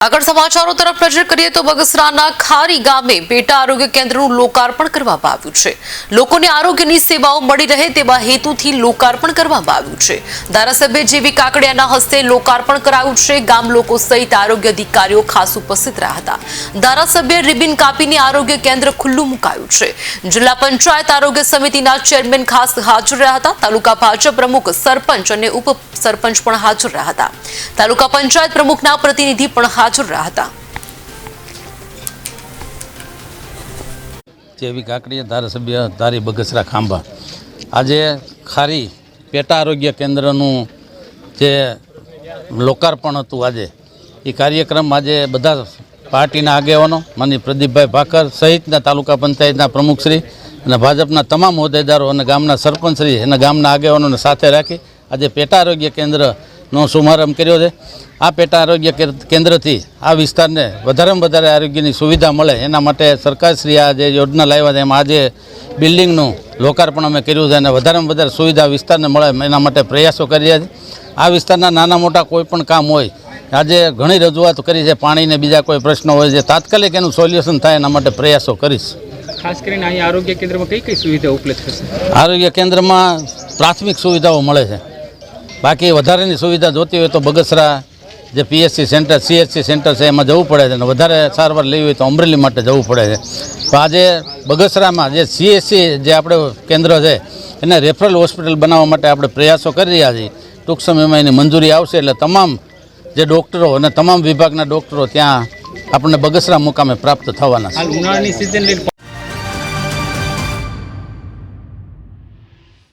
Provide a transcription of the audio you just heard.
આગળ સમાચારો તરફ નજર કરીએ તો બગસરાના ખારી ગામે પેટા આરોગ્ય કેન્દ્રનું લોકાર્પણ કરવામાં આવ્યું છે। લોકોને આરોગ્યની સેવાઓ મળી રહે તેવા હેતુથી લોકાર્પણ કરવામાં આવ્યું છે। ધારાસભ્ય જેવી કાકડિયાના હસ્તે લોકાર્પણ કરાયું છે। ગામ લોકો સહિત આરોગ્ય અધિકારીઓ ખાસ ઉપસ્થિત રહ્યા હતા। ધારાસભ્ય રિબિન કાપીને આરોગ્ય કેન્દ્ર ખુલ્લું મુકાયું છે। જિલ્લા પંચાયત આરોગ્ય સમિતિના ચેરમેન ખાસ હાજર રહ્યા હતા। તાલુકા ભાજપ પ્રમુખ, સરપંચ અને ઉપ સરપંચ પણ હાજર રહ્યા હતા। તાલુકા પંચાયત પ્રમુખના પ્રતિનિધિ પણ હાજર રહ્યા હતા। જેવી કાકડીયા ધારાસભ્ય ધારી બગસરા ખાંભા આજે ખારી પેટા આરોગ્ય કેન્દ્રનું જે લોકાર્પણ હતું આજે એ કાર્યક્રમ આજે બધા પાર્ટીના આગેવાનો માનનીય પ્રદીપભાઈ ભાકર સહિતના તાલુકા પંચાયતના પ્રમુખશ્રી અને ભાજપના તમામ હોદ્દેદારો અને ગામના સરપંચશ્રી અને ગામના આગેવાનોને સાથે રાખી આજે પેટા આરોગ્ય કેન્દ્રનો શુભારંભ કર્યો છે। આ પેટા આરોગ્ય કેન્દ્રથી આ વિસ્તારને વધારેમાં વધારે આરોગ્યની સુવિધા મળે એના માટે સરકારશ્રી આ જે યોજના લાવ્યા છે એમાં આજે બિલ્ડિંગનું લોકાર્પણ અમે કર્યું છે અને વધારેમાં વધારે સુવિધા વિસ્તારને મળે એના માટે પ્રયાસો કરી રહ્યા છે। આ વિસ્તારના નાના મોટા કોઈ પણ કામ હોય આજે ઘણી રજૂઆત કરી છે, પાણીને બીજા કોઈ પ્રશ્નો હોય છે, તાત્કાલિક એનું સોલ્યુશન થાય એના માટે પ્રયાસો કરીશ। ખાસ કરીને અહીં આરોગ્ય કેન્દ્રમાં કઈ કઈ સુવિધા ઉપલબ્ધ થશે? આરોગ્ય કેન્દ્રમાં પ્રાથમિક સુવિધાઓ મળે છે, બાકી વધારેની સુવિધા જોતી હોય તો બગસરા જે પીએચસી સેન્ટર સીએચસી સેન્ટર છે એમાં જવું પડે છે અને વધારે સારવાર લેવી હોય તો અમરેલી માટે જવું પડે છે। તો આજે બગસરામાં જે સીએચસી જે આપણે કેન્દ્ર છે એને રેફરલ હોસ્પિટલ બનાવવા માટે આપણે પ્રયાસો કરી રહ્યા છીએ। ટૂંક સમયમાં એની મંજૂરી આવશે એટલે તમામ જે ડૉક્ટરો અને તમામ વિભાગના ડૉક્ટરો ત્યાં આપણને બગસરા મુકામે પ્રાપ્ત થવાના છે। હાલ ઉનાળાની સિઝન